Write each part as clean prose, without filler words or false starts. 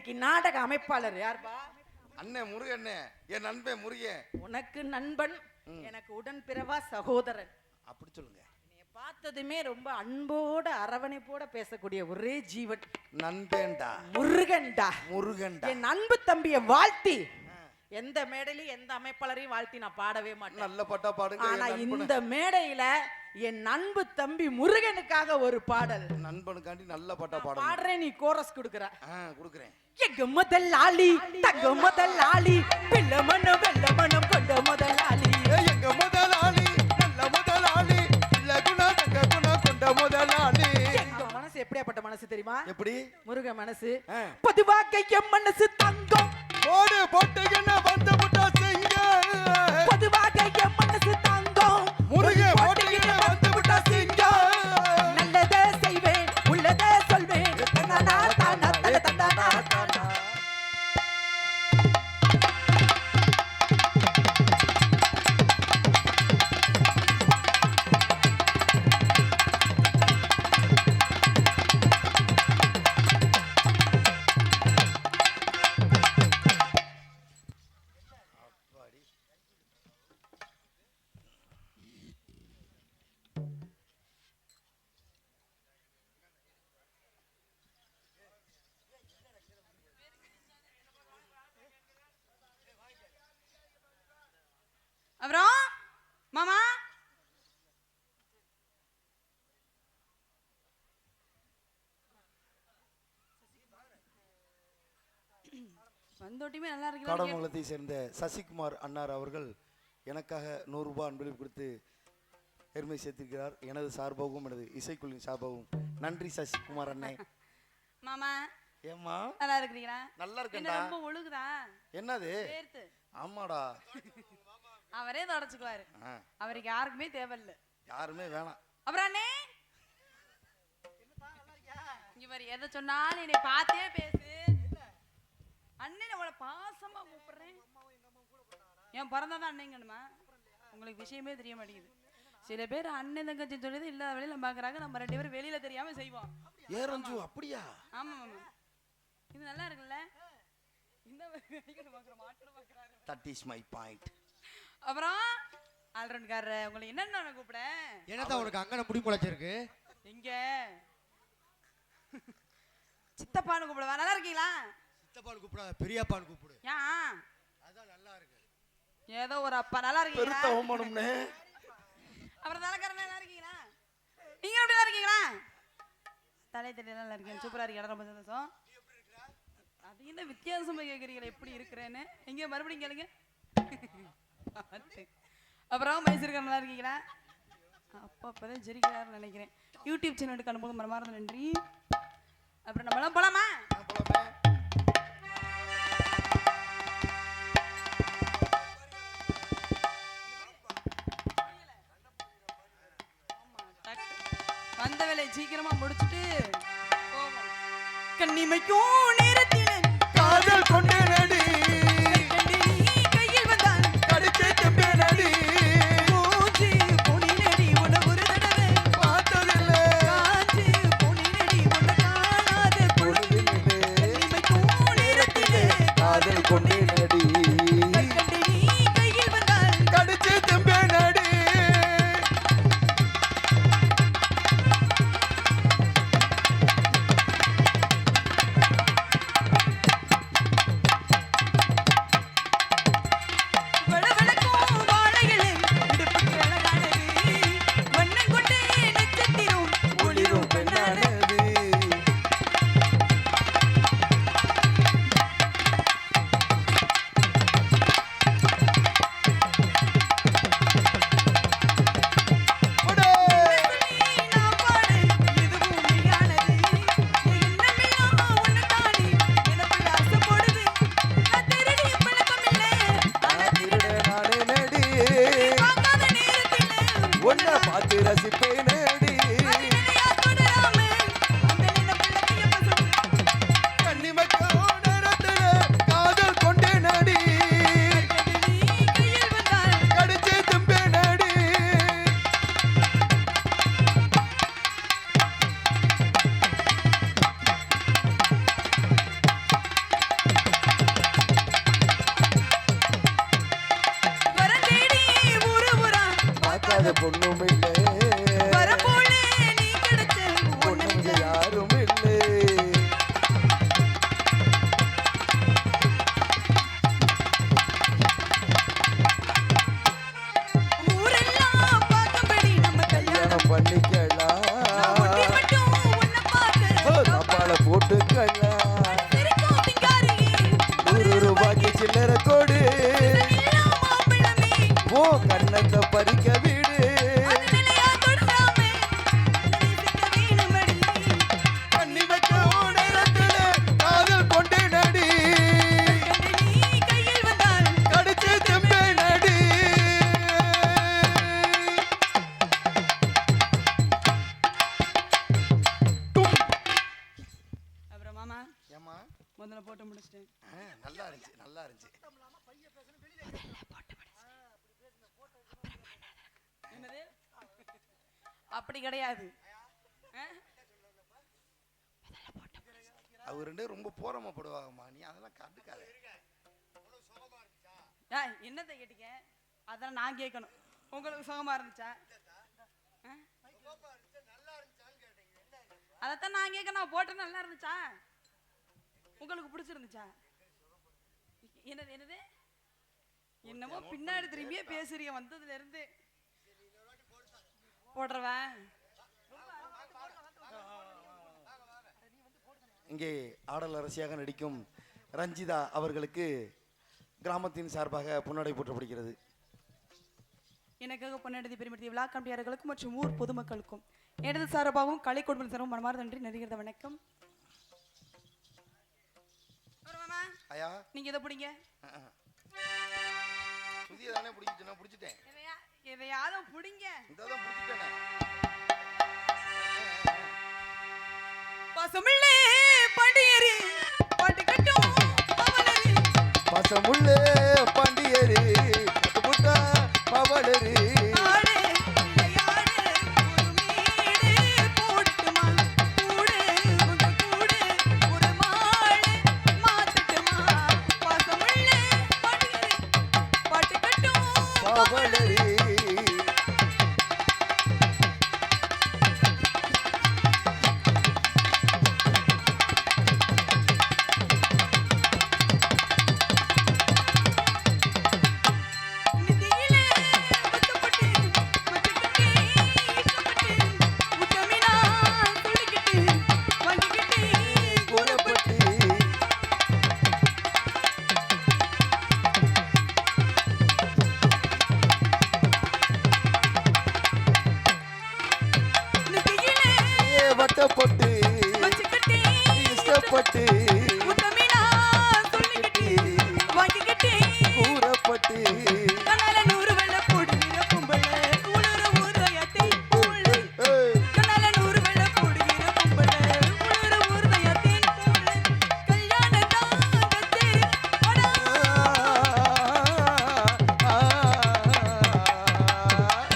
இன்னைக்கு நாடக அமைப்பாளர் யார்பா? அண்ணே முருகண்ணே, என் நண்பன் முருகன். உனக்கு நண்பன், எனக்கு உடன்பிறவா சகோதரன். அப்படி சொல்லுங்க. என்னைய பார்த்ததுமே ரொம்ப அன்போட அரவணைப்போட பேசக்கூடிய ஒரே ஜீவன் நண்பேண்டா, முருகன்டா. முருகன்டா. என் அன்பு தம்பியை வாழ்த்தி எந்த மேடையிலும் எந்த அமைப்பாளரையும் வாழ்த்தி நான் பாடவே மாட்டேன். நல்ல பாட்டா பாடுங்க. ஆனா இந்த மேடையில என் அன்பு தம்பி முருகனுக்காக ஒரு பாடல். நண்பனுக்காண்டி நல்ல பாட்டா பாடுங்க. பாடுறேன், நீ கோரஸ் கொடுக்கற. கொடுக்குறேன். எங்க முதலாளி, தங்க முதலாளி, பிள்ளை மனம் வெள்ள மனம் கொண்ட முதலாளி. எங்க முதலாளி, நல்ல முதலாளி, பிள்ளை குணா தங்க குணா கொண்ட முதலாளி. எங்க மனசு எப்படியாப்பட்ட மனசு தெரியுமா? எப்படி? முருக மனசு. பொதுவாக என் மனசு தங்கம். போடு போட்டுக்கின வந்து முட்டா செய்ய. பொதுவாக என் மனசு தங்கம். முருக போட்டுக்கின வந்து முட்டா செய்ய. நல்லதே செய்வேன், உள்ளதே சொல்வேன். தன்னானா தானா தல தன்னானா தானா. அப்புறம் மாமா வந்தோட்டியுமே நல்லா இருக்கு. காடமங்கலத்தை சேர்ந்த சசிகுமார் அன்னார் அவர்கள் எனக்காக 100 ரூபாய் அன்பளிப்பு கொடுத்து பெருமை சேர்த்திருக்கிறார். எனது சார்பாகவும் எனது இசைக்குழுவின் சார்பாகவும் நன்றி சசிகுமார் அண்ணே. மாமா ஏமா நல்லா இருக்கிறீங்களா? நல்லா இருக்கேன்டா. ரொம்ப ஒழுகுதா? என்னது? சேர்த்து ஆமாடா, அவரே தொடச்சுக்குவாரு. அவருக்கு யாருக்குமே தேவையில்லை, யாருமே வேணாம். அப்புறம் அண்ணே இவர் எதை சொன்னாலும் என்னை பார்த்தே பேசு. அண்ணன் உங்களை பாசமா கூப்பிடுறேன். என் பிறந்தாதான் அண்ணங்கணுமா? உங்களுக்கு விஷயமே தெரிய மாட்டேங்குது. சில பேர் அண்ணன் தங்கச்சி சொல்லியது இல்லாத வழியில பாக்குறாங்க. நம்ம 2 பேரும் வெளியில தெரியாம செய்வோம். ஏறஞ்சு அப்படியா? ஆமா மாமா, இது நல்லா இருக்குல்ல? இந்த that is my point. அப்புறம் ஆல்ரவுண்ட்காரர் உங்களை என்னன்னு கூப்பிட? என்னதான் உனக்கு அங்கன முடி முளைச்சிருக்கு? இங்க சித்தப்பான்னு கூப்பிடுவா. நல்லா இருக்கீங்களா? சித்தப்பான்னு கூப்பிடாத, பெரியப்பான்னு கூப்பிடு. ஏன்? அதான் நல்லா இருக்கு. ஏதோ ஒரு அப்பா. நல்லா இருக்கீங்களா? பெருத்த அவமானம்னே. அப்புறம் தலைக்காரன் நல்லா இருக்கீங்களா? நீங்க எப்படி இருக்கீங்களா? தலை தெரியல நல்லா இருக்கேன். சூப்பரா இருக்கேன். ரொம்ப சந்தோஷம். அது என்ன வித்தியாசமா கேக்குறீங்களா எப்படி இருக்கிறேன்னு? எங்க மறுபடியும் கேளுங்க. அப்புறம் மைசூர்கார் நல்லா இருக்கீங்களா? அப்பதான் ஜெரிக்கிறாருன்னு நினைக்கிறேன். யூடியூப் சேனலுக்கு அனுப்பும் மனமார்ந்த நன்றி. அப்புறம் நம்மளாம் போலாமா? வந்த வேலையை சீக்கிரமா முடிச்சுட்டு போவோம். கண்ணிமைக்கும் நேரத்தில் காதல் கொண்டே நடி கையில் வந்தான் கடிச்சே தம்பே நடி மூச்சு பொனி நடி உன ஒரு தடவை பார்த்ததில்லை காற்று பொனி நடி உன காணாத பொழுது பொண்ணும் இல்லை வரப்போல நீ கிடைச்ச பொண்ணுங்க யாரும் இல்லை ஊரெல்லாம் பார்க்கும்படி நம்ம கல்யாணம் கல்யாணம் பண்ணிக்கலாம் ஒட்டி மட்டும் உன்னை பார்க்க தப்பால போட்டுக்கலாம் சிரிக்கும் சிங்காரியே ரூபாய்க்கு சில்லறை கோடு எல்லாம் மாப்பிள்ளமே ஓ கண்ணத்தை பறிக்க வீடு அது நிலையா தொடாம நேசிக்க வேணுமடி கண்ணி வைக்க நேரத்துல காதல் கொண்டு நடி கண்டு நீ கையில் வந்தால் கடிச்சு தெம்பே நடி அப்புறம் மாமா ஏமா முதல்ல போட்டு முடிச்சிட்டேன். நல்லா இருந்துச்சு நல்லா இருந்துச்சு என்னது அப்படி கிடையாது. அவங்க ரெண்டு பேரும் ரொம்ப போராமப்படுவாங்கம்மா நீ அதெல்லாம் கண்டுக்காத என்னத்தை கேட்டீங்க? அதெல்லாம் நான் கேட்கணும். உங்களுக்கு சுகமா இருந்துச்சா? அதைத்தான் நான் கேட்கணும். போட்டு நல்லா இருந்துச்சா? உங்களுக்கு பிடிச்சிருந்துச்சா? என்னது என்னது என்னமோ பின்னாடி திரும்பியே பேசுறீங்க வந்ததுல இருந்து. போடுறவன் இங்கே ஆடல் அரசியாக நடிக்கும் ரஞ்சிதா அவர்களுக்கு கிராமத்தின் சார்பாக பொன்னாடை போற்றப்படுகிறது. எனக்காக பொன்னெடுத்து பெருமைப்படுத்திய விழா கம்பியாளர்களுக்கும் மற்றும் ஊர் பொதுமக்களுக்கும் எனது சார்பாகவும் கலை குடும்பம் சார்பாகவும் மனமார்ந்த நன்றி நடிகர்த வணக்கம். ஐயா நீங்க இதை பிடிங்க. புதிய தானே பிடிச்சிட்டு நான் பிடிச்சிட்டேன். எதையாவது பிடிங்க. இதான் பிடிச்சிட்டேனே. பசுமில்லே பாண்டியரி பாட்டு கட்டும் பவளரி பசமுள்ளே பாண்டியரு புட்டா பவளரு ஆடு விளையாடு ஒரு மீடு போட்டுமா கூடு உங்க கூடு ஒரு மாடு மாத்துட்டுமா பசுமில்லே பாண்டியரி பாட்டு கட்டும் பவளரு நிதியிலே முத்தப்பட்டு மச்சக்கட்டி இஷ்டப்பட்டு முத்தமினா துள்ளிக்கிட்டு வாங்கிக்கிட்டு கூறப்பட்டு நிதியிலே வட்டப்பட்டு மச்சக்கட்டி இஷ்டப்பட்டு முத்தமினா துள்ளிக்கிட்டு வாங்கிக்கிட்டு கூறப்பட்டு கண்ணால 100 வெள்ளை போடுகிற பொம்பளை உளுற ஊர்தயத்தை போல கண்ணால 100 வெள்ளை போடுகிற பொம்பளை உளுற ஊர்தயத்தை போல கல்யாணத்தான் கச்சேரி அடா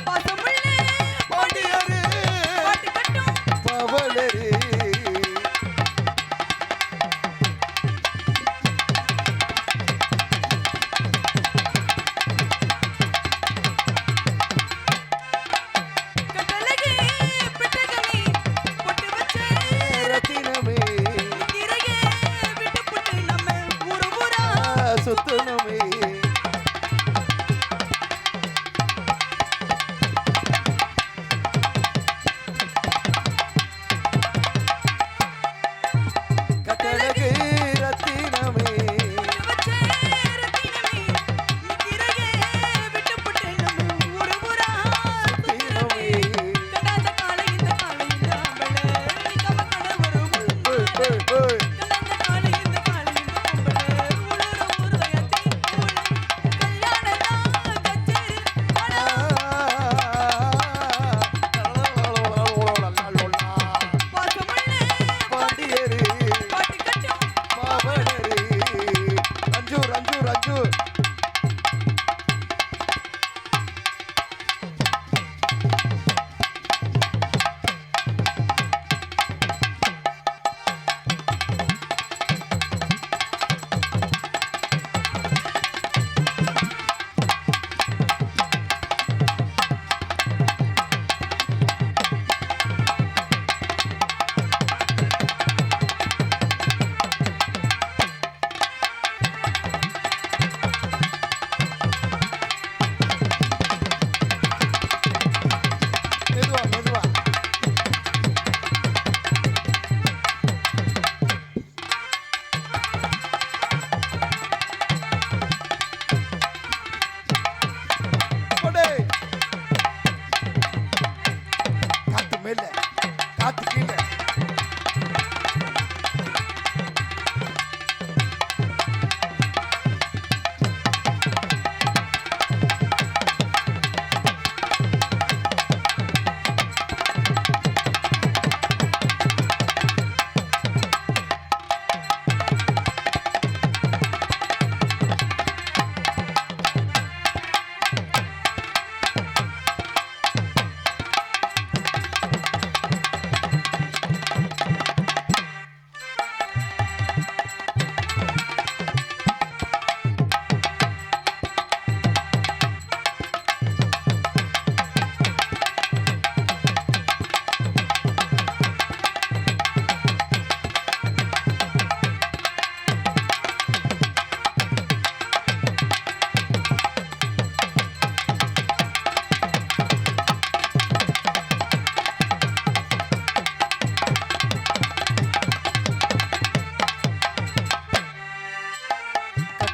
பாசமுள்ளே பாண்டியரு பாட்டு கட்டும் பவளரு கட்டழகி பெட்டகமே பொட்டு வச்சே ரத்தினமே இறையே விட்டு புட்டு நம்ம ஊரு ஊரா சுத்தனமே கட்டழகு ரத்தினமே வச்சே ரத்தினமே இறையே விட்டு புட்டு நம்ம ஊரு ஊரா சுத்தினமே கடாத காலை இந்த ஆம்பளை நிக்கம கடவரும் ஓய் ஓய் ஓய் கடாத காலை இந்த பொம்பளை உளுற ஊர்தயத்தை போல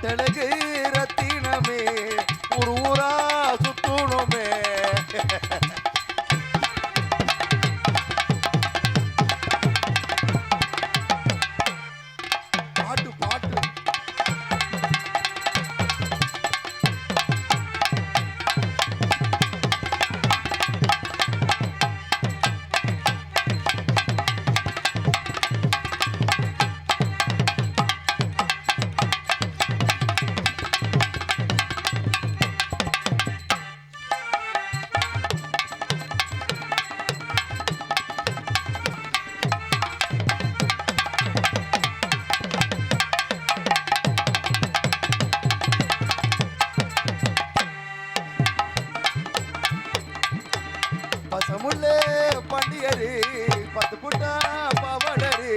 கட்டழகு ரத்தினமே ஒரு ஊரா சுத்தணுமே. பாட்டு பாட்டு பசமுள்ளே பண்டியரு பத்து புட்டா பவடரு.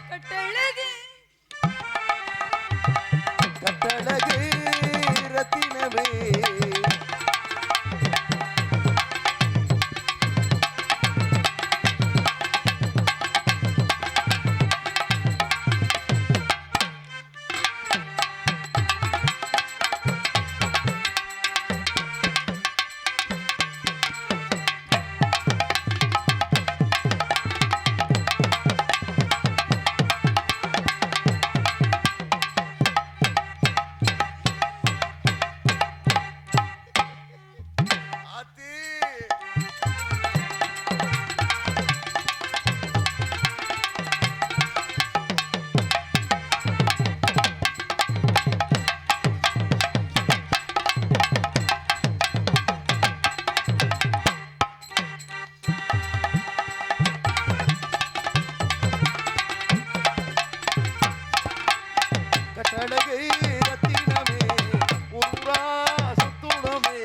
கட்டழகு கட்டழகு ரத்தினமே ஆத்தி. கட்டழகு ரத்தினமே ஊரா சுத்தணுமே.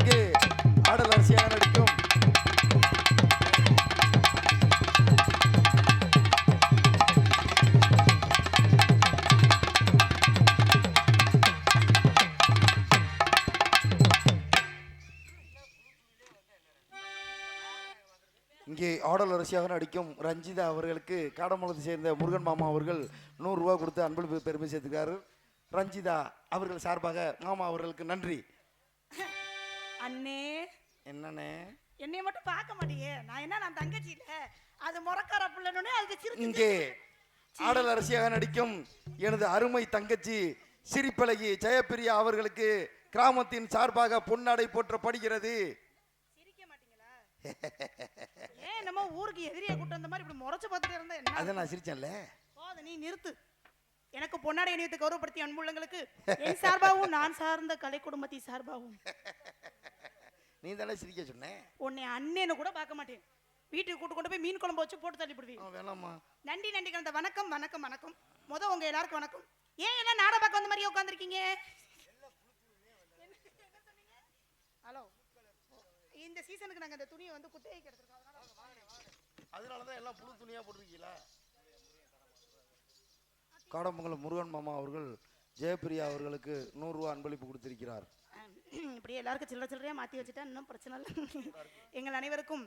இங்கே ஆடல் அரசியாக நடிக்கும் இங்கே ஆடல் அரசியாக நடிக்கும் ரஞ்சிதா அவர்களுக்கு காடமங்கலத்தை சேர்ந்த முருகன் மாமா அவர்கள் 100 ரூபா கொடுத்து அன்பளிப்பு பெருமை சேர்த்துக்காரு. ரஞ்சிதா அவர்கள் சார்பாக மாமா அவர்களுக்கு நன்றி. அண்ணே என்னண்ணே என்னைய மட்டும் பார்க்க மாட்டியே. நான் என்ன நான் தங்கச்சி இல்ல, அது முறக்கார பிள்ளைன்னு அதுக்கு சிரிச்சு இங்கே ஆடல் அரசியாக நடிக்கும் எனது அருமை தங்கச்சி சிரிப்பழகி ஜெயப்பிரியா அவர்களுக்கு கிராமத்தின் சார்பாக பொன்னாடை போற்றப்படுகிறது. சிரிக்க மாட்டீங்களா? ஏன் நம்ம ஊருக்கு எதிரியா கூட்டு வந்த மாதிரி இப்படி முறைச்சு பார்த்துட்டே இருந்தா என்ன? அதை நான் சிரிச்சேன்ல. போத நீ நிறுத்து. எனக்கு பொன்னாடை அணிவித்து கௌரவப்படுத்திய அன்புள்ளங்களுக்கு என் சார்பாகவும் நான் சார்ந்த கலை குடும்பத்தின் சார்பாகவும் நீ தானே சிரிக்க சொன்ன. உன்னை அண்ணேன்னு கூட பார்க்க மாட்டேன். வீட்டுக்கு கூட்டு கொண்டு போய் மீன் குழம்பு வச்சு போட்டு தள்ளி விடுவேன். வேணாமா. நன்றி நன்றி கலந்த வணக்கம் வணக்கம் வணக்கம். உங்க எல்லாருக்கும் வணக்கம். ஏன் எல்லாம் நாடகம் பார்க்க வந்த மாதிரியே உட்காந்துருக்கீங்க? ஹலோ, இந்த சீசனுக்கு நாங்க இந்த துணியை வந்து குட்டையை எடுத்துருக்கோம். அதனாலதான் எல்லாம் புது துணியா போட்டிருக்கீங்களா? காடமங்கலம் முருகன் மாமா அவர்கள் ஜெயப்பிரியா அவர்களுக்கு 100 ரூபாய் அன்பளிப்பு கொடுத்திருக்கிறார். இப்படியே எல்லாருக்கும் சில்லற சில்லறையா மாத்தி வச்சுட்டா இன்னும் பிரச்சனை இல்லை. எங்கள் அனைவருக்கும்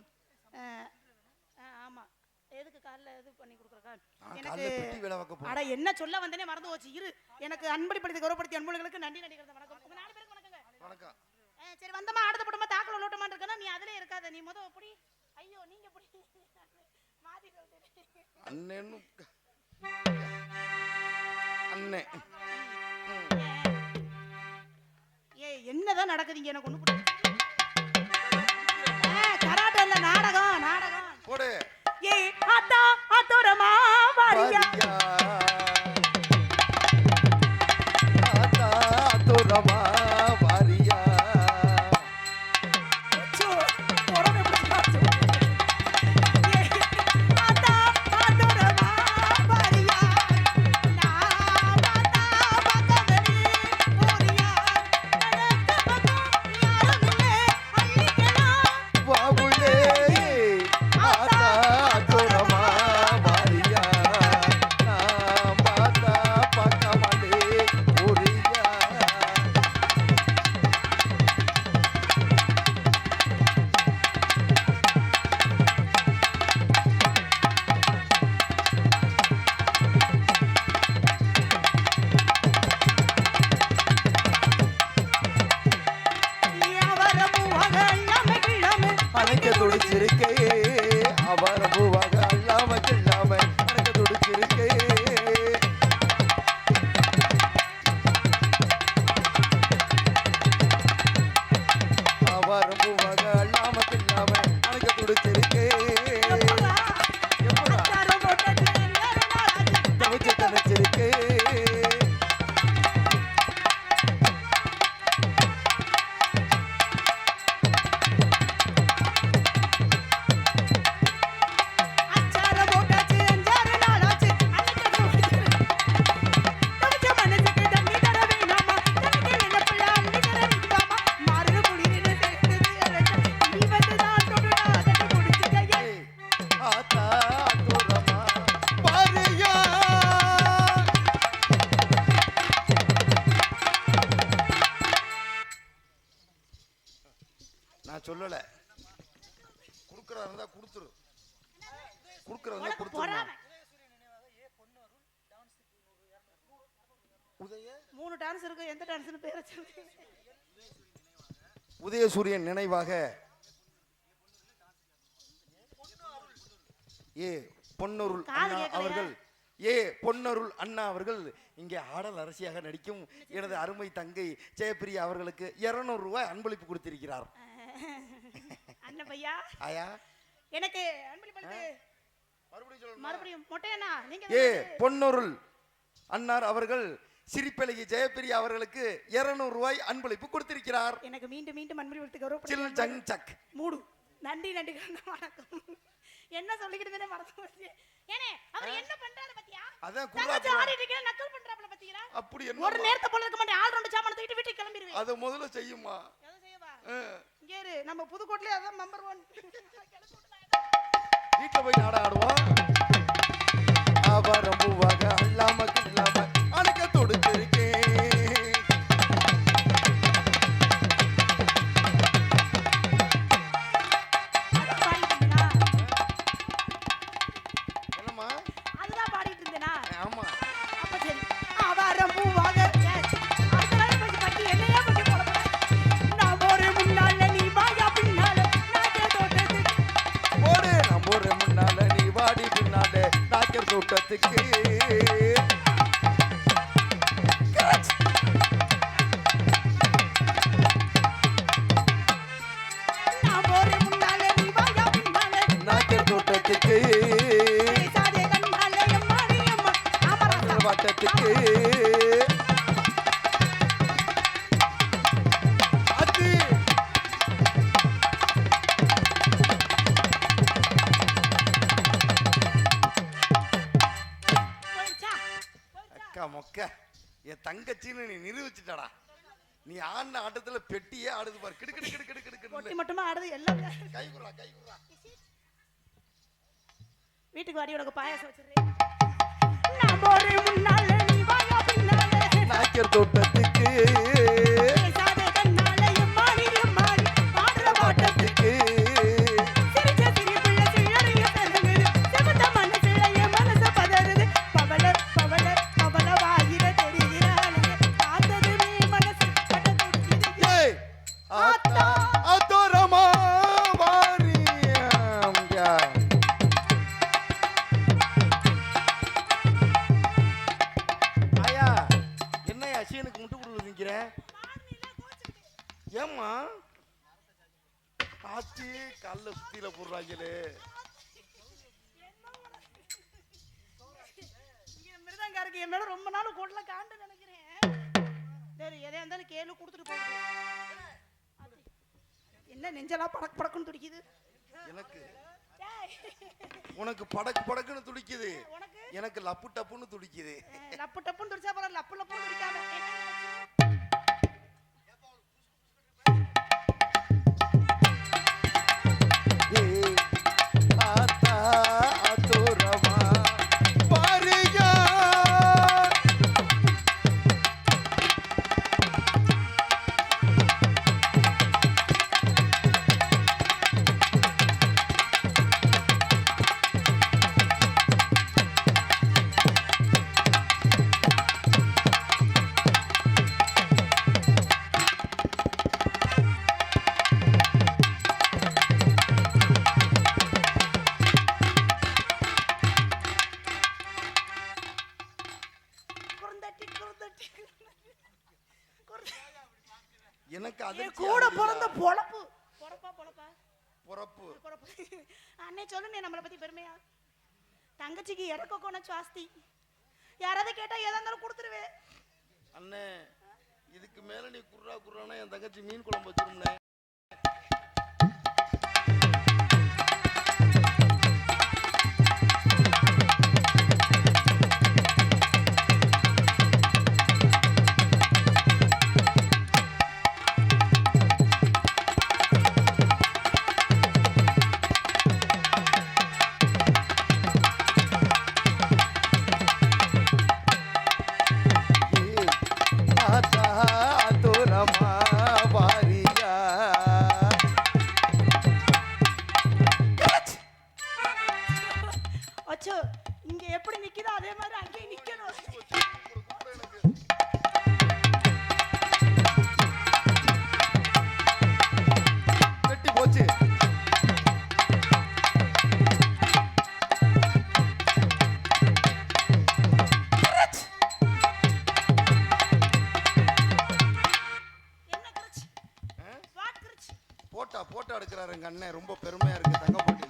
ஆமா எதுக்கு காலைல இது பண்ணி கொடுக்குறக்கா எனக்கு அட என்ன சொல்ல வந்தேனே மறந்து போச்சு. இரு எனக்கு அன்பளிப்படுத்தி கௌரவப்படுத்தி அன்புகளுக்கு நன்றி நடிக்கிறது. வணக்கம் உங்க 4 பேருக்கு வணக்கங்க. வணக்கம். சரி வந்தமா அடுத்த படமா தாக்கல லோட்டமா இருக்கனா நீ அதிலே இருக்காத. நீ முத எப்படி ஐயோ நீங்க எப்படி மாத்தி அண்ணேன்னு அண்ணே என்னதான் நடக்குதுங்க எனக்கு ஒண்ணு புரியல. கராட்டே இல்ல நாடகம் நாடகம் போடு. ஆத்தா ஆத்தோரமா வாரியா ஆத்தா ஆத்தோரமா வாரியா நான் சொல்லல. குடுக்கறதா இருந்தா குடுத்துரு. குடுக்கறதா குடுத்துரு. உதய 3 டான்ஸ் இருக்கு. எந்த டான்ஸ்னு பேர சொல்லு. உதயசூரியன் நினைவாக பொன்னருள் அண்ணா அவர்கள் பொன்னருள் அண்ணா அவர்கள் இங்கே ஆடல் அரசியாக நடிக்கும் எனது அருமை தங்கை ஜெயப்பிரியா அவர்களுக்கு 200 ரூபாய் அன்பளிப்பு கொடுத்திருக்கிறார். அண்ணா பையா ஆயா எனக்கு அன்பளிப்பு மறுபடியும் மொட்டையண்ணா நீங்க பொன்னருள் அண்ணார் அவர்கள் சிரிப்பழகி ஜெயப்பிரியா அவர்களுக்கு 200 ரூபாய் அன்பளிப்பு கொடுத்திருக்கிறார். எனக்கு மீண்டும் மீண்டும் அன்பளிப்பு கௌரவம் சில் ஜங் சக் மூடு. நன்றி நன்றி வணக்கம். என்ன சொல்லிக்கிட்டே மறந்து போச்சு. ஏனே அவர் என்ன பண்றாரு பாத்தியா? அதான் குர்ரா ஆடிட்டு இருக்கீங்க நக்கல் பண்றாப்ல பாத்தீங்களா? அப்படி என்ன ஒரு நேரத்தை போல இருக்க மாட்டே. ஆல் ரவுண்ட் சாமான தூக்கிட்டு வீட்டுக்கு கிளம்பிடுவே. அத முதல்ல செய்யுமா? எதை செய்யவா? இங்க இரு. நம்ம புதுக்கோட்டையில அதான் நம்பர் 1. வீட்ல போய் நாட ஆடுவோம். அவரம்புவாக அல்லாம கில்லாம அணக்க தொடுத்திருக்கே. என்னம்மா? அதுதான் பாடிட்டு இருந்தேனா? ஆமா. அப்ப சரி. அவரம்புவாக அதனால கொஞ்சம் பத்தி என்னையா பண்ணி போறப்ப. நான் ஒரு முன்னால நீ வாயா பின்னால நாக்கே தோட்டத்துக்கு. ஓடு நான் ஒரு முன்னால நீ வாடி பின்னால நாக்கே தோட்டத்துக்கு. வாட்டத்துக்கு அது அக்கா மொக்க என் தங்கச்சின்னு நீ நிரூபிச்சுட்டடா. நீ ஆடின ஆட்டத்துல பெட்டியே ஆடுது பாரு. கிடு கிடு கிடு கிடு கிடு கிடு மட்டுமா ஆடுது எல்லாம். கை குறா வீட்டுக்கு வாடி உனக்கு பாயாசம் வச்சிடுறேன். நான் போறேன் முன்னால என்னம்மா ஆச்சி கல்ல சுத்தியில போடுறாங்களே. மிருதங்காருக்கு என் மேல ரொம்ப நாள் கூடல காண்டு நினைக்கிறேன். சரி எதையா இருந்தாலும் கேளு கொடுத்துட்டு போகுது. என்ன நெஞ்செல்லாம் படக்கு படக்குன்னு துடிக்குது எனக்கு. உனக்கு படக்கு படக்குன்னு துடிக்குது, எனக்கு லப்பு டப்புன்னு துடிக்குது. லப்பு டப்புன்னு துடிச்சா பரவாயில்ல, லப்பு லப்புன்னு துடிக்காம. எனக்கு அது கூட பிறந்த பொழப்பு பொறப்பு. அண்ணே சொல்லுனே நம்மளை பத்தி பெருமையா. தங்கச்சிக்கு இறக்க கோண ஜாஸ்தி. யாராவது கேட்டா எதா இருந்தாலும் கொடுத்துருவேன். அண்ணே இதுக்கு மேல நீ குர்ரானா என் தங்கச்சி மீன் குழம்பு வச்சிருந்தேன். இங்க எப்படி நிக்குதோ அதே மாதிரி அங்கேயே நிக்கணும். வெட்டி போச்சு. போட்டோ எடுக்கிறாரு எங்க அண்ணன், ரொம்ப பெருமையா இருக்கு. தங்க போட்டு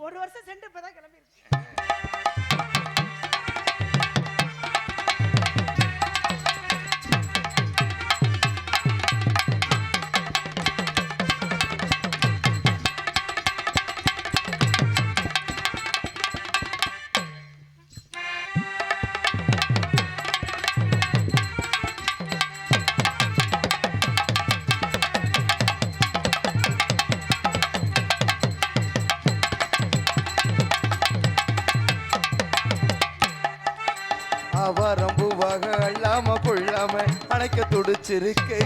ஒரு வருஷம் சென்று இப்பதான் கிளம்பி அவரம்புவாக அள்ளாம கொள்ளாம அணைக்க துடிச்சிருக்கு.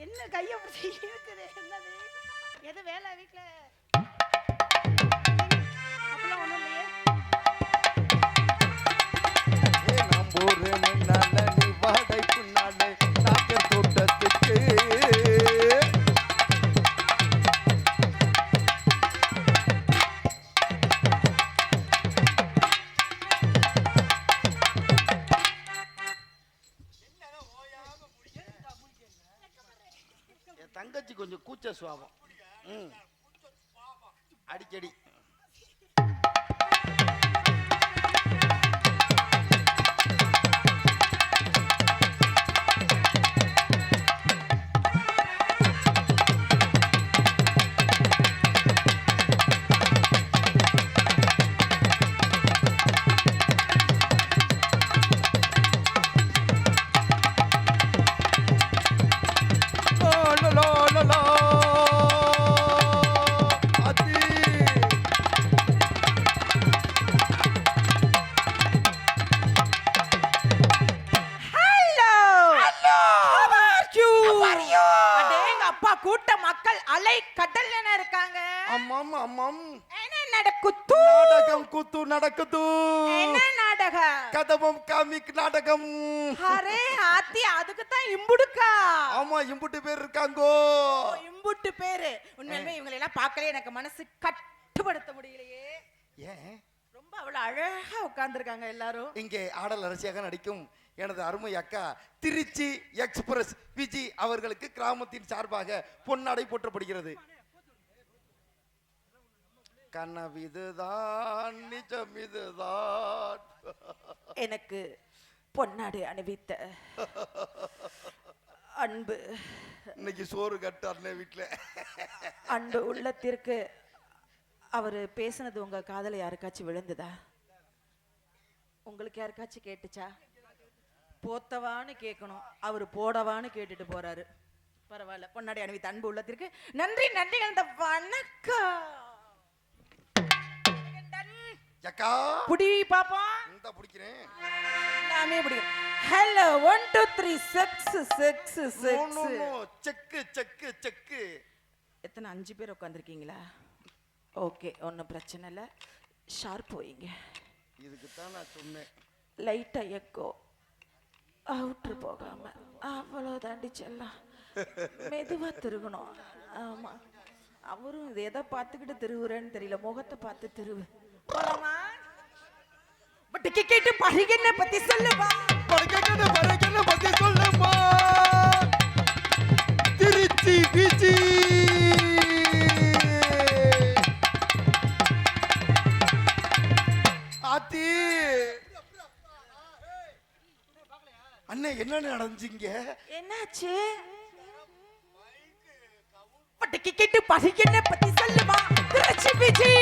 என்ன கைய பிடிச்சி இருக்குது? என்னது எது வேலை வீட்டுல தங்கச்சி கொஞ்சம் கூச்ச சுவாபம். ம் அடிக்கடி கூட்ட மக்கள் அலை கடல் என இருக்காங்க. அம்மாம் அம்மாம் என்ன நடக்குது? நாடகம் கூத்து நடக்குது. என்ன நாடகம்? கதவம் காமிக் நாடகம். அரே ஆத்தி, அதுக்கு தான் இம்புடுக்கா? ஆமா, இம்புட்டு பேர் இருக்காங்கோ. இம்புட்டு பேரு. உண்மையிலே இவங்களை எல்லாம் பார்க்கவே எனக்கு மனசு கட்டுப்படுத்த முடியலையே. ஏன்? ரொம்ப அவ்வளவு அழகா உட்கார்ந்துருக்காங்க எல்லாரும். இங்கே ஆடல் அரசியாக நடிக்கும் எனது அருமை அக்கா திருச்சி எக்ஸ்பிரஸ் விஜி அவர்களுக்கு கிராமத்தின் சார்பாக பொன்னாடை போற்றப்படுகிறது. கனவிதுதான் நிஜம் இதுதான். எனக்கு பொன்னாடை அணிவித்த அன்பு இன்னைக்கு சோறு கட்டார்னே வீட்டுல. அன்பு உள்ளத்திற்கு அவரு பேசுனது உங்க காதல யாருக்காச்சும் விழுந்ததா? உங்களுக்கு யாருக்காச்சும் கேட்டுச்சா? போத்தவான்னு கேட்கணும், அவரு போடவான்னு கேட்டுட்டு போறாரு. பரவாயில்ல, பொன்னாடி அணிவித்த அன்பு உள்ளத்திற்கு நன்றி நன்றி. அந்த வணக்கம் அக்கா புடி பாப்பா, இந்த பிடிக்கிறேன் எல்லாமே பிடிக்கும். ஹலோ 1 2 3 6 6 6 செக்கு செக்கு செக்கு. எத்தனை 5 பேர் உட்காந்துருக்கீங்களா? ஓகே, ஒன்றும் பிரச்சனை இல்லை. ஷார்ப் போயிங்க. இதுக்கு தான் நான் சொன்னேன். லைட்டா எக்கோ அவுட்ரு போகாம அவ்வளோ தாண்டி செல்லாம். மெதுவா திருகணும். ஆமா, அவரும் இது எதை பார்த்துக்கிட்டு திருவுறேன்னு தெரியல, முகத்தை பார்த்து திருவு. போலாமா? பட் கேட்டு பரிகண்ண பத்தி சொல்லுவா. பரிகண்ண பத்தி சொல்லுமா. திருச்சி விஜி ஆத்தி. அண்ணே, என்ன நடந்துங்க? என்னாச்சு? பட்டு கேட்டு பரிகண்ண பத்தி சொல்லுவா. திருச்சி விஜி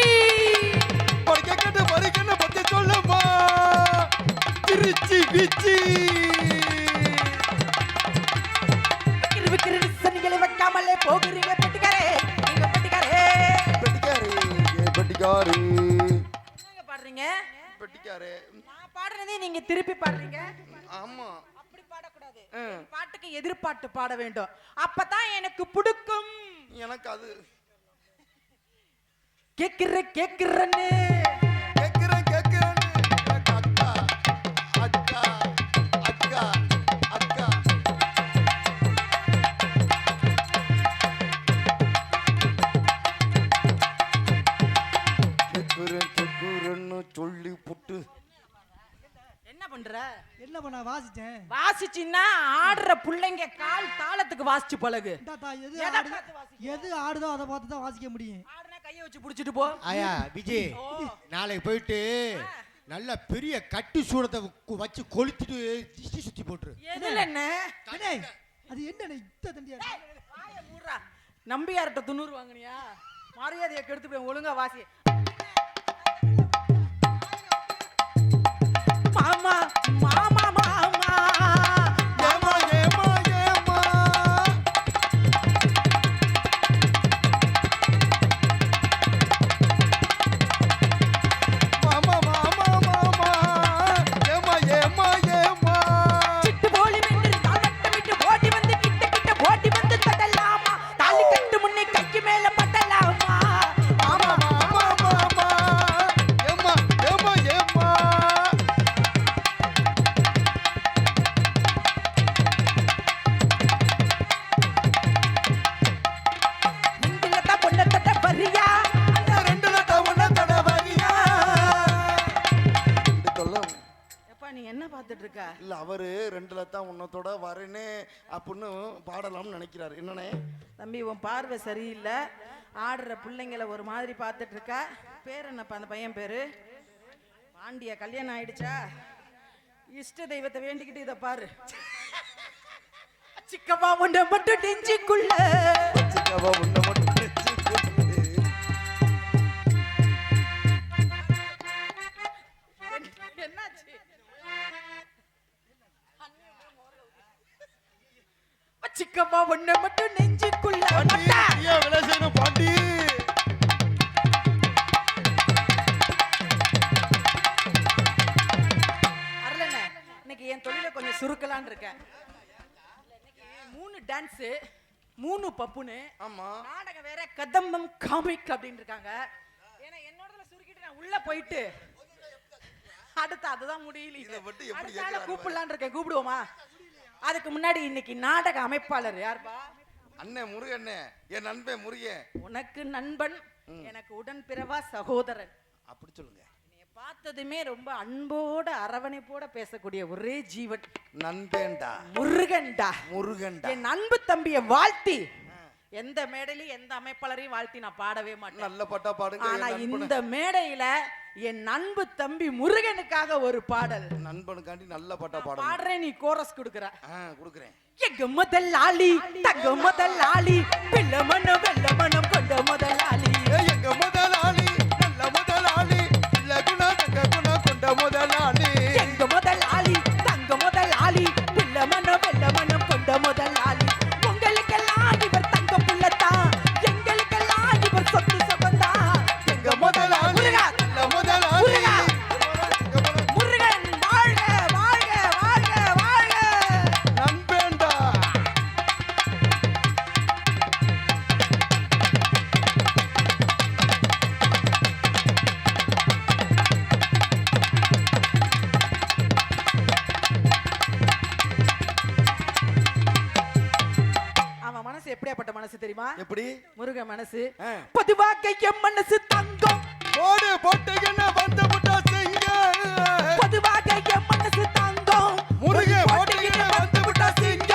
பரிகண்ண பத்தி சொல்லுமா. திருச்சி விஜி சனிகளை வைக்காமலே போகிறீங்க பெட்டிக்காரே. நீங்க பெட்டிக்காரே பெட்டிக்காரே பெட்டிக்காரே. என்னங்க பாடுறீங்க? பெட்டிக்காரே. நான் பாடுறதே நீங்க திருப்பி பாடுறீங்க. ஆமா, அப்படி பாடக்கூடாது. பாட்டுக்கு எதிர்பாட்டு பாட வேண்டும், அப்பதான் எனக்கு பிடிக்கும். எனக்கு அது கேக்குறேன்னு கேக்குறேன். அக்கா அக்கா அக்கா அக்கா. கேக்குறேன்னு சொல்லி புட்டு. என்ன பண்ற? என்ன பண்ண வாசிச்சேன். வாசிச்சின்னா ஆடுற புள்ளைங்க கால் தாளத்துக்கு வாசிச்சு பழகு. எது ஆடுதோ அதை பார்த்து தான் வாசிக்க முடியும். ஆடுனா கையை வச்சு புடிச்சிட்டு போ. ஆயா விஜய், நாளைக்கு போயிட்டு நல்ல பெரிய கட்டி சூடத்தை வச்சு கொளுத்திட்டு திஷ்டி சுத்தி போட்டுரு. எதுல என்ன? அது என்ன இத்த தண்டியா? வாயை மூடுறா. நம்பியார்ட்ட 90 வாங்குனியா? மரியாதையை கெடுத்து போய் ஒழுங்கா வாசி. மாமா மாமா மாமா ஏமா ஏமா ஏமா. மாமா மாமா மாமா. ஏமா ஏமா ஏமா. சிட்டு போலி நின்று தாளத்தை விட்டு ஓடி வந்து கிட்ட கிட்ட ஓடி வந்து தட்டலாமா. தாலி கட்டு முன்னே கைக்கு மேல பட்டலாமா. மாமா மாமா மாமா. ஏமா ஏமா ஏமா. தான் உன்னத்தோட வரேன்னு அப்படின்னு பாடலாம்னு நினைக்கிறாரு. என்னண்ணே? தம்பி உன் பார்வை சரியில்லை, ஆடுற பிள்ளைங்கள ஒரு மாதிரி பார்த்துட்டு இருக்கா. பேர் என்னப்பா அந்த பையன் பேரு? பாண்டியா. கல்யாணம் ஆயிடுச்சா? இஷ்ட தெய்வத்தை வேண்டிக்கிட்டு இதை பாரு. சிக்கமா உன்னை மட்டும் நெஞ்சுக்குள்ள, சிக்கமா உன்னை மட்டும் என்னாச்சு? சிக்கமா உன்னை மட்டும் நெஞ்சுக்குள்ள வேலை செய்யணும் பாண்டி. அரளண்ணே, இன்னைக்கு என் தொழிலை கொஞ்சம் சுருக்கலான்னு இருக்கேன். 3 டான்ஸ், 3 பப்புன்னு. ஆமா, நாடகம் வேற கதம்பம் காமிக் அப்படின்னு இருக்காங்க. ஏன்னா என்னோடதுல சுருக்கிட்டு நான் உள்ள போயிட்டு அடுத்து அதுதான் முடியல. அடுத்தால கூப்பிடலான்னு இருக்கேன். கூப்பிடுவோமா? அதுக்கு முன்னாடி இன்னைக்கு நாடக அமைப்பாளர் யாருப்பா? அண்ணே முருகண்ணே, என் நண்பன் முருகன். உனக்கு நண்பன், எனக்கு உடன்பிறவா சகோதரன். அப்படி சொல்லுங்க. என்னைய பார்த்ததுமே ரொம்ப அன்போட அரவணைப்போட பேசக்கூடிய ஒரே ஜீவன் நண்பேண்டா, முருகன்டா. முருகன்டா. என் அன்பு தம்பியை வாழ்த்தி எந்த மேடையிலும் எந்த அமைப்பாளரையும் வாழ்த்தி நான் பாடவே மாட்டேன். நல்ல பாட்டா பாடுங்க. ஆனா இந்த மேடையில என் அன்பு தம்பி முருகனுக்காக ஒரு பாடல். நண்பனுக்காண்டி நல்ல பாட்டா பாடுங்க. பாடுறேன், நீ கோரஸ் கொடுக்கற. கொடுக்குறேன். எங்க முதலாளி, தங்க முதலாளி, பிள்ளை மனம் வெள்ள மனம் கொண்ட முதலாளி. எங்க முதலாளி, நல்ல முதலாளி, இல்ல குணா தங்க குணா கொண்ட முதலாளி. எங்க முதலாளி, தங்க முதலாளி, பிள்ளை மனம் வெள்ள மனம் கொண்ட முதலாளி. உங்களுக்கெல்லாம் இவர் தங்க புள்ளத்தான், எங்களுக்கெல்லாம் இவர் சொத்து சொந்தா. எங்க முதலாளி, நல்ல முதலாளி. முருகன் வாழ்க வாழ்க வாழ்க வாழ்க. நண்பேண்டா. அவன் மனசு எப்படியாப்பட்ட மனசு தெரியுமா? எப்படி? முருகன் மனசு ஆ. பொதுவாக என் மனசு தங்கம், போடு போட்டுக்கின்னு வந்து விட்டா செய்ங்க. பொதுவாக என் மனசு தங்கம், முருகன் போட்டுக்கின்னு வந்து விட்டா செய்ங்க.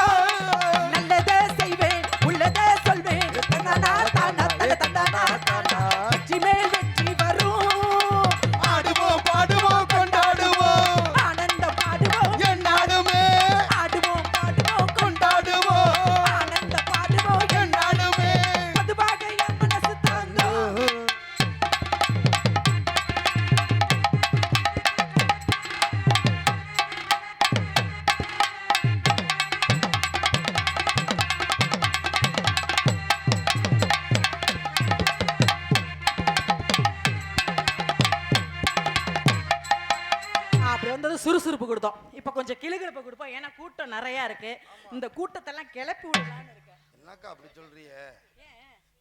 நல்லதே செய்வேன், உள்ளதே சொல்வேன். தன்னானா தானா தன தன்னானா தானா. வெற்றி மேல் வெற்றி வரும், ஆடுவோம் பாடுவோம் கொண்டாடுவோம், ஆனந்தம் பாடுவோம், என்னாடுமே ஆடுவோம் பாடுவோம், கொண்டாடுவோம், ஆனந்தம் பாடுவோம். என்னாடுமே. பொதுவாக என் மனசு தங்கம். அப்படி வந்தது சுறுசுறுப்பு கொடுத்தோம். இப்ப கொஞ்சம் கிளுகிழப்பு கொடுப்போம். ஏன்னா கூட்டம் நிறைய இருக்கு. இந்த கூட்டத்தெல்லாம் கிளப்பி விடலான்னு இருக்கேன். என்னக்கா அப்படி சொல்றியே?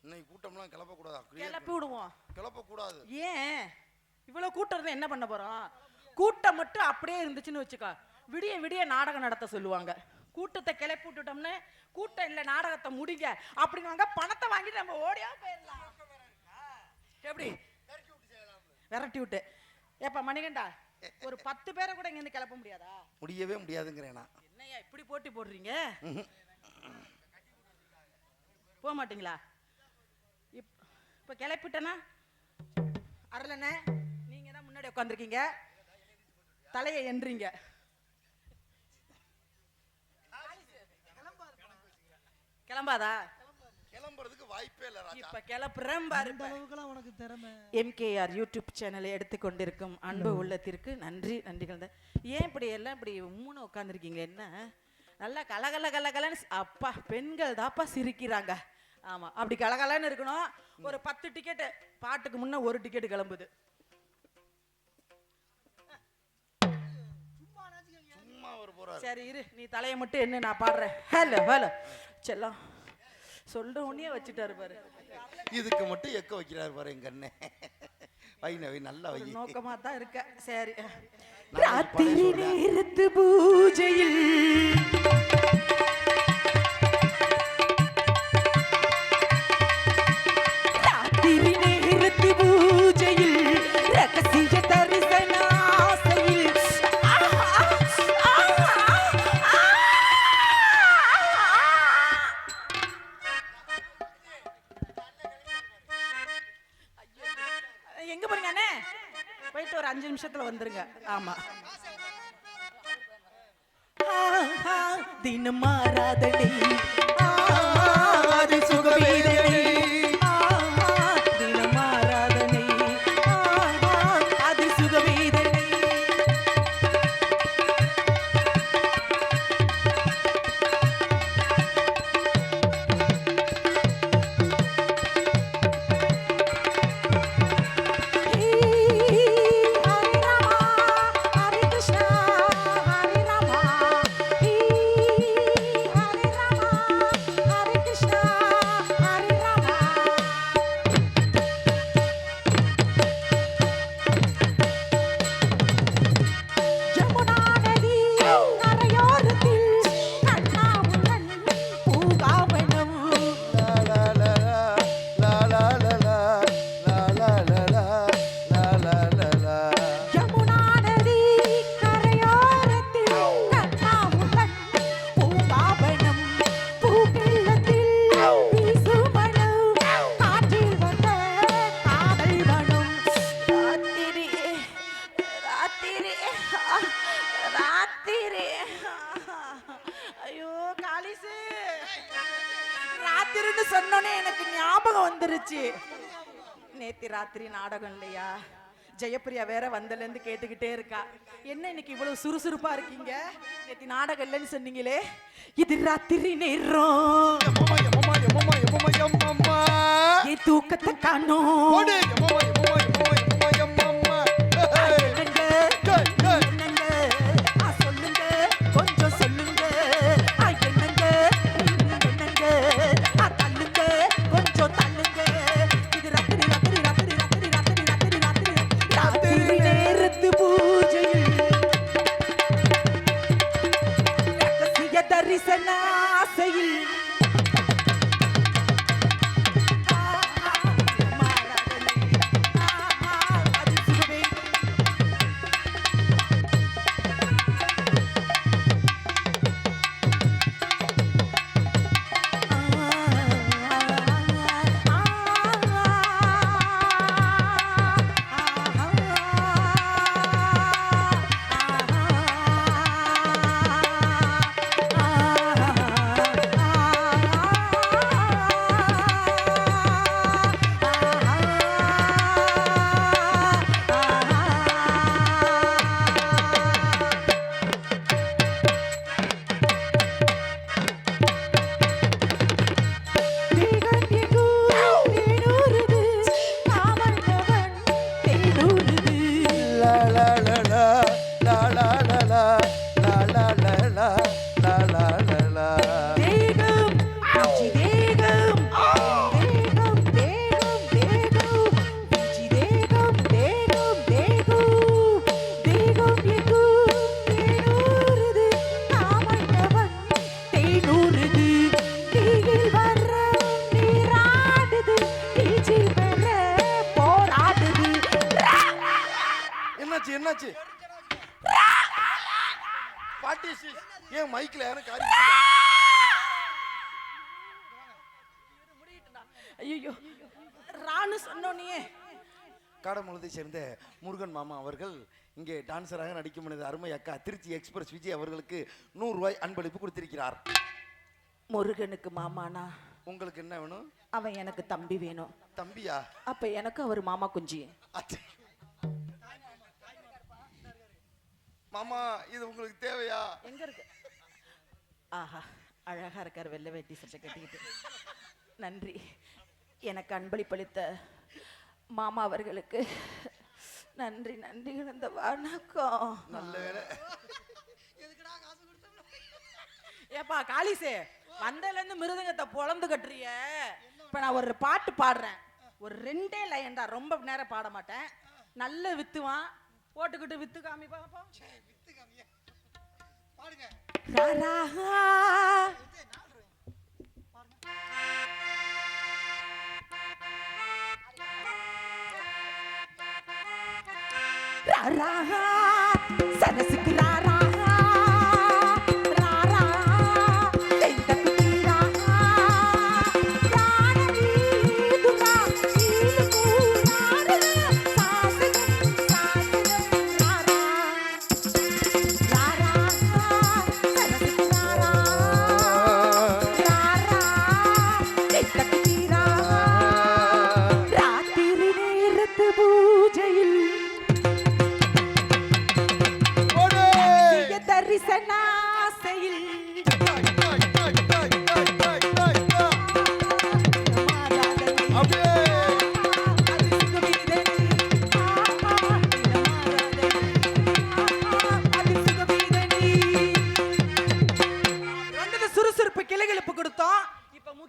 இன்னைக்கு கூட்டம்லாம் கிளப்ப கூடாதா? கிளப்பி விடுவோம். கிளப்ப கூடாது. ஏன் இவ்வளவு கூட்டம் இருந்தா என்ன பண்ண போறோம்? கூட்டம் மட்டும் அப்படியே இருந்துச்சுன்னு வச்சுக்கோ, விடிய விடிய நாடகம் நடத்த சொல்லுவாங்க. கூட்டத்தை கிளப்பி விட்டுட்டோம்னு கூட்டம் இல்ல நாடகத்தை முடிங்க அப்படிங்க, பணத்தை வாங்கிட்டு நம்ம ஓடியா போயிடலாம். எப்படி விரட்டி விட்டு? ஏப்பா மணிகண்டா, ஒரு 10 பேரை கூட இங்க இருந்து கிளப்ப முடியாதா? முடியவே முடியாதுங்கிறேனா? என்னையா இப்படி போட்டி போடுறீங்க? போக மாட்டீங்களா? இப்ப கிளப்பிட்டனா அரளண்ணே, நீங்க தான் முன்னாடி உட்காந்துருக்கீங்க, தலையை என்றீங்க. கிளம்பாதா? கிளம்புறதுக்கு வாய்ப்பே இல்ல ராஜா. இப்ப கிளப்புறேன் பாரு. உனக்கு திறமை. எம்கேஆர் யூடியூப் சேனலை எடுத்துக்கொண்டிருக்கும் அன்பு உள்ளத்திற்கு நன்றி நன்றிகள். ஏன் இப்படி எல்லாம் இப்படி மூணு உட்காந்துருக்கீங்க? என்ன நல்லா கலகல கலகலன்னு அப்பா பெண்கள் தாப்பா சிரிக்கிறாங்க. ஆமா, அப்படி கலகலன்னு இருக்கணும். ஒரு 10 டிக்கெட்டு பாட்டுக்கு முன்ன ஒரு டிக்கெட் கிளம்புது. சும்மா ஒரு போறாரு. சரி இரு, நீ தலையை மட்டும் என்ன, நான் பாடுறேன். ஹலோ ஹலோ செல்லம் சொல்ற உடனே வச்சுட்டாரு பாரு. இதுக்கு மட்டும் எக்க வைக்கிறாரு பாரு எங்க அண்ணன். வைனவி நல்லா வை. நோக்கமா தான் இருக்க. சரி. ராத்திரி நேரத்து பூஜையில் ராத்திரி நேரத்து பூஜையில் ரகசிய தரிசன ஆசையில் தானே? போயிட்டு ஒரு 5 நிமிஷத்துல வந்துருங்க. ஆமா. தினம் மாறாதடி அது சுகவீதனை, தினம் மாறாதனை அது சுகவீதனை. ஐயோ காளிசு, ராத்திரின்னு சொன்னோனே எனக்கு ஞாபகம் வந்துருச்சு. நேத்தி ராத்திரி நாடகம் இல்லையா? ஜெயப்பிரியா வேற வந்தல இருந்து கேட்டுக்கிட்டே இருக்கா, என்ன இன்னைக்கு இவ்வளவு சுறுசுறுப்பா இருக்கீங்க? நேத்தி நாடகம் இல்லைன்னு சொன்னீங்களே, இது ராத்திரி நேரம், என் தூக்கத்தை காணோம். என்னாச்சு? பாட்டி ஏன் மைக்ல யாரும் காரி? ஐயோ ராணு சொன்னோனியே. காடமுழுதை சேர்ந்த முருகன் மாமா அவர்கள் இங்கே டான்சராக நடிக்கும் எனது அருமை அக்கா திருச்சி எக்ஸ்பிரஸ் விஜய் அவர்களுக்கு 100 ரூபாய் அன்பளிப்பு கொடுத்திருக்கிறார். முருகனுக்கு மாமானா உங்களுக்கு என்ன வேணும்? அவன் எனக்கு தம்பி வேணும். தம்பியா? அப்ப எனக்கு அவர் மாமா குஞ்சி. மாமா இது உங்களுக்கு தேவையா? எங்க இருக்கு? ஆஹா அழகா இருக்கார் வெள்ளை வேட்டி சட்டை கட்டிக்கிட்டு. நன்றி. எனக்கு அன்பளிப்பளித்த மாமா அவர்களுக்கு நன்றி நன்றி கிடந்த வணக்கம். நல்ல வேலை. ஏப்பா காளிசே, வந்ததுல இருந்து மிருதங்கத்தை பொழந்து கட்டுறிய. இப்ப நான் ஒரு பாட்டு பாடுறேன், ஒரு 2 லைன் தான், ரொம்ப நேரம் பாட மாட்டேன். நல்ல வித்துவான், போட்டுக்கிட்டு வித்து காமி பாப்போம். பாடுங்க. சரசுக்கு ராரா ராரா தெந்தக்கு தீரா யானி துமா ஈது கூனாரு சாசு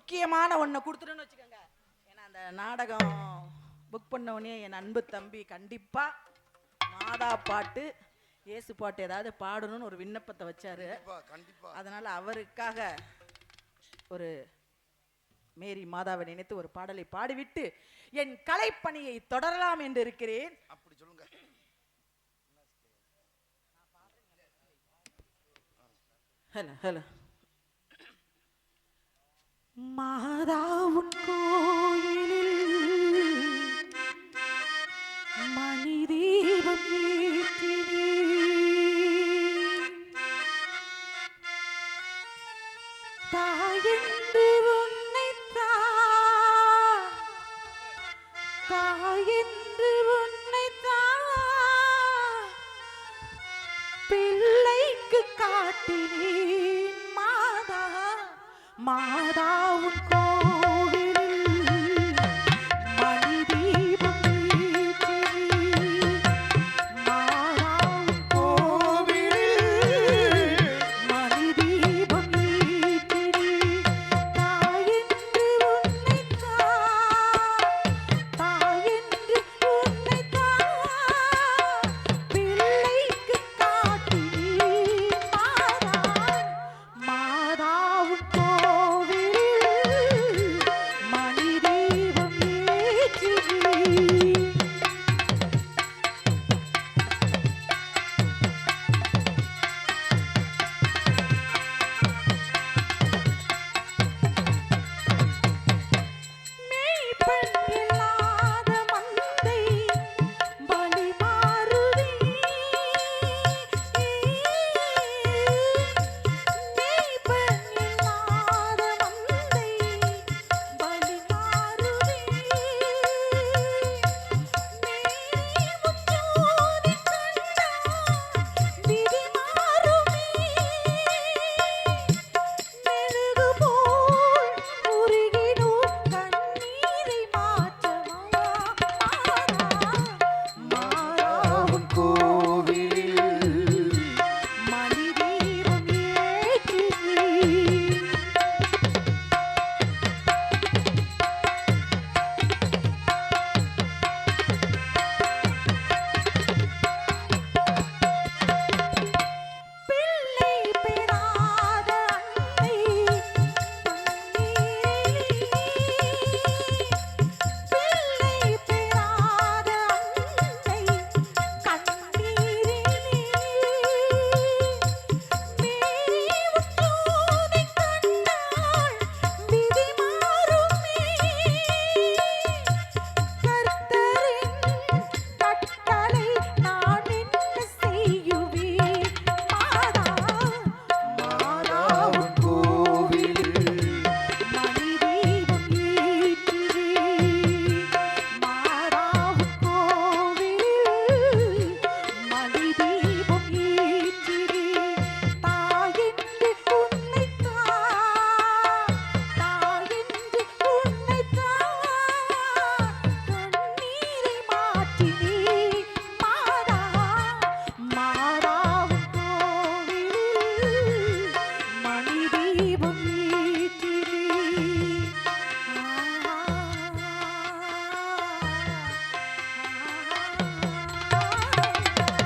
முக்கியமான ஒன்றை கொடுத்துட்டோன்னு வச்சுக்கோங்க. ஏன்னா அந்த நாடகம் புக் பண்ண உடனே என் அன்பு தம்பி கண்டிப்பா மாதா பாட்டு இயேசு பாட்டு ஏதாவது பாடணும்னு ஒரு விண்ணப்பத்தை வச்சாரு. அதனால அவருக்காக ஒரு மேரி மாதாவை நினைத்து ஒரு பாடலை பாடிவிட்டு என் கலைப்பணியை தொடரலாம் என்று இருக்கிறேன். அப்படி சொல்லுங்க. Hello hello. மாதாவுன் கோயிலில் மணி தீபம் ஏற்றினே, தாயென்று உன்னைத்தான், தாயென்று உன்னைத்தான் பிள்ளைக்கு காட்டினேன் மாதா, மாதாவுன்